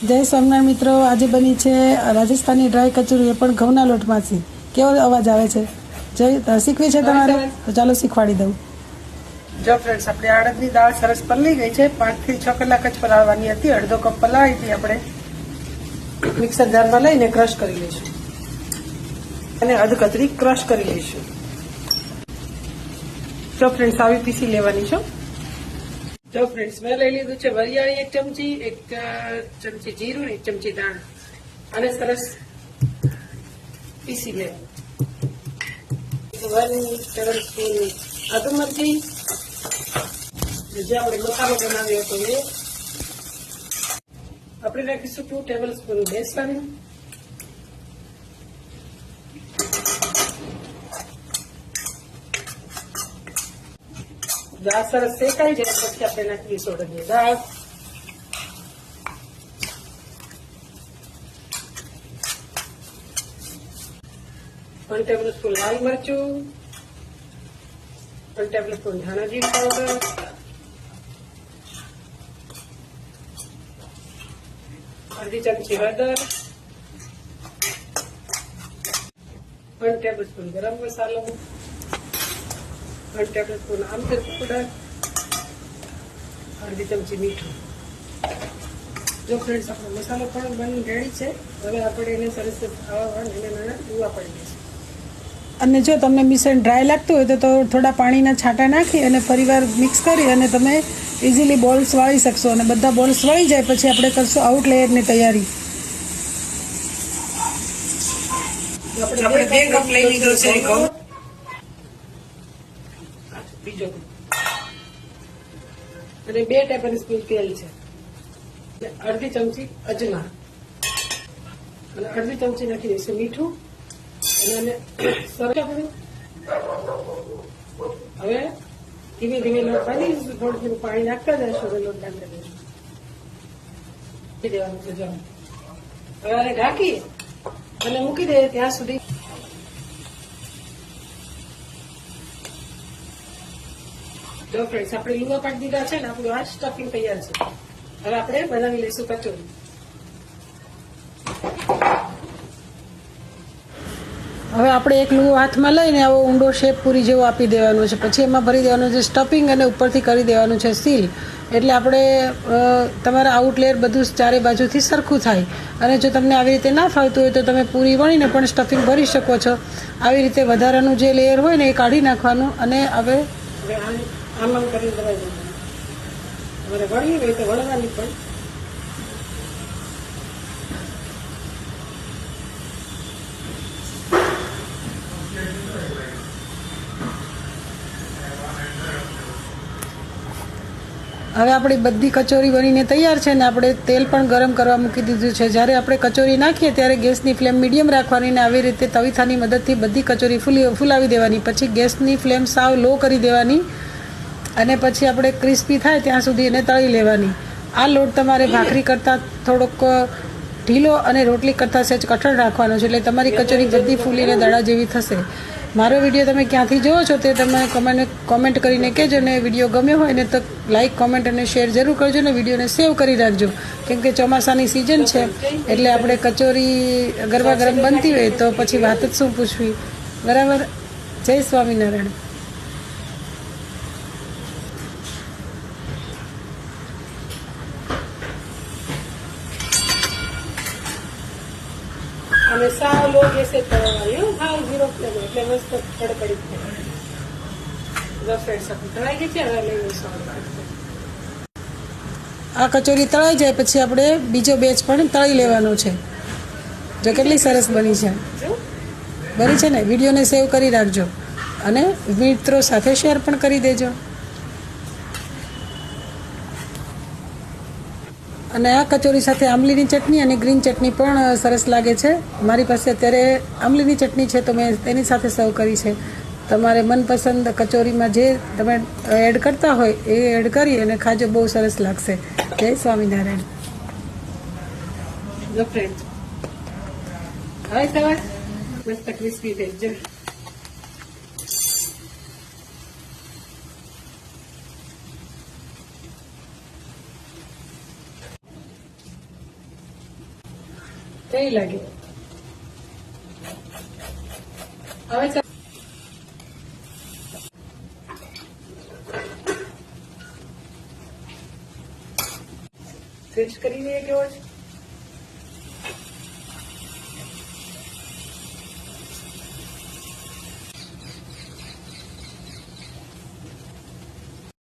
જય સ્વામિનારાયણ મિત્રો, આજે બની છે રાજસ્થાની ડ્રાય કચોરી, એ પણ ઘઉંના લોટમાંથી. કેવો અવાજ આવે છે? જય શીખવી છે તમારે? તો ચાલો શીખવાડી દઉં. જો ફ્રેન્ડ્સ, આપણે અડદની દાળ સરસ પલળી ગઈ છે. 5 થી 6 કલાક જ પલાળવાની હતી. અડધો કપ પલાળી હતી. આપણે મિક્સર જારમાં લઈને ક્રશ કરી લઈશું અને અધકચરી ક્રશ કરી લઈશું. જો ફ્રેન્ડ્સ, આવી પીસી લેવાની છો. જો ફ્રેન્ડ્સ, મેં લઈ લીધું છે વરિયાળી 1 ચમચી, 1 ચમચી જીરું, 1 ચમચી દાણા, અને સરસ પીસી લે. 1 ટેબલસ્પૂન આદુ મરચી, જે આપણે મસાલો બનાવ્યો હતો એ. આપણે નાખીશું 2 ટેબલસ્પૂન બેસન, દાળ સરસ શેકાઈ જાય પછી આપણે નાખીશું અડદની દાળ, વન ટેબલ સ્પૂન લાલ મરચું, 1 ટેબલ સ્પૂન ધાણા જીરું પાવડર, અડધી ચમચી હળદર, 1 ટેબલ સ્પૂન ગરમ મસાલો, 1 ટેબલ સ્પૂન આમચૂર પાવડર, અડધી ચમચી મીઠું. જો ફ્રેન્ડ્સ, આપણો મસાલો પણ બની રેડી છે. હવે આપણે એને સરસ નાના ડૂવા પાડી દઈશું. અને જો તમને મિશ્રણ ડ્રાય લાગતું હોય તો થોડા પાણીના છાંટા નાખી અને ફરીવાર મિક્સ કરી અને તમે ઇઝીલી બોલ્સ વાળી શકશો. અને બધા બોલ્સ વળી જાય પછી આપણે કરશું આઉટ લેયરની તૈયારી. આપણે 2 કપ લઈ લીધો છે ઘઉં, બીજો અને 2 ટેબલ સ્પૂન તેલ છે, અડધી ચમચી અજમા, અને અડધી ચમચી નાખી દઈશું મીઠું. અને હવે ધીમે ધીમે લોટ બાંધી દઈશું. થોડું થોડું પાણી નાખતા જઈશું અને લોટ બાંધી દઈશું. દેવાનું છે. જો હવે આને ઢાંકી અને મૂકી દઈએ ત્યાં સુધી. જો ફ્રેન્ડ્સ, આપણે લીંબા પાડી દીધા છે ને, આપણું આ સ્ટફિંગ તૈયાર છે. હવે આપણે બનાવી લઈશું કચોરી. હવે આપણે એક લુગો હાથમાં લઈને આવો ઊંડો શેપ પૂરી જેવો આપી દેવાનો છે. પછી એમાં ભરી દેવાનું છે સ્ટફિંગ અને ઉપરથી કરી દેવાનું છે સીલ. એટલે આપણે તમારા આઉટલેયર બધું ચારે બાજુથી સરખું થાય. અને જો તમને આવી રીતે ના ફાવતું હોય તો તમે પૂરી વણીને પણ સ્ટફિંગ ભરી શકો છો. આવી રીતે વધારાનું જે લેયર હોય ને એ કાઢી નાખવાનું. અને હવે આમ કરી દબાઈ દેવાનું. તમારે વળવી હોય તો વળવાની પણ. હવે આપણી બધી કચોરી બનીને તૈયાર છે ને આપણે તેલ પણ ગરમ કરવા મૂકી દીધું છે. જ્યારે આપણે કચોરી નાખીએ ત્યારે ગેસની ફ્લેમ મીડિયમ રાખવાની ને આવી રીતે તવીથાની મદદથી બધી કચોરી ફૂલાવી દેવાની. પછી ગેસની ફ્લેમ સાવ લો કરી દેવાની અને પછી આપણે ક્રિસ્પી થાય ત્યાં સુધી એને તળી લેવાની. આ લોટ તમારે ભાખરી કરતાં થોડોક ઢીલો અને રોટલી કરતાં સહેજ કઠણ રાખવાનો છે. એટલે તમારી કચોરી બધી ફૂલીને દડા જેવી થશે. મારો વિડીયો તમે ક્યાંથી જોવો છો તે તમે કોમેન્ટ કરીને કહેજો. ને વિડીયો ગમ્યો હોય ને તો લાઇક, કોમેન્ટ અને શેર જરૂર કરજો. ને વિડીયોને સેવ કરી રાખજો, કેમ કે ચોમાસાની સિઝન છે એટલે આપણે કચોરી ગરમા ગરમ બનતી હોય તો પછી વાત જ શું પૂછવી. બરાબર. જય સ્વામિનારાયણ. અને સાવ લો ગેસે તળવાની, હાવ 0 ફ્લેમ, એટલે મસ્ત કડકડી થાય. તળાઈ ગઈ છે. હવે લઈ લઈશું. આ કચોરી તળાઈ જાય પછી આપણે બીજો બેચ પણ તળી લેવાનો છે. જો કેટલી સરસ બની છે. બની છે ને. વિડીયોને સેવ કરી રાખજો અને મિત્રો સાથે શેર પણ કરી દેજો. અને આ કચોરી સાથે આમલીની ચટણી અને ગ્રીન ચટણી પણ સરસ લાગે છે. મારી પાસે અત્યારે આમલીની ચટણી છે તો મેં તેની સાથે સર્વ કરી છે. તમારે મનપસંદ કચોરીમાં જે તમે એડ કરતા હોય એ એડ કરી અને ખાજો, બહુ સરસ લાગશે. જય સ્વામિનારાયણ. જો ફ્રેન્ડ, હવે સવાર મસ્ત ક્રિસ્પી થઈ જાય. કેવી લાગે હવે ટેસ્ટ કરી દઈએ કેવો છે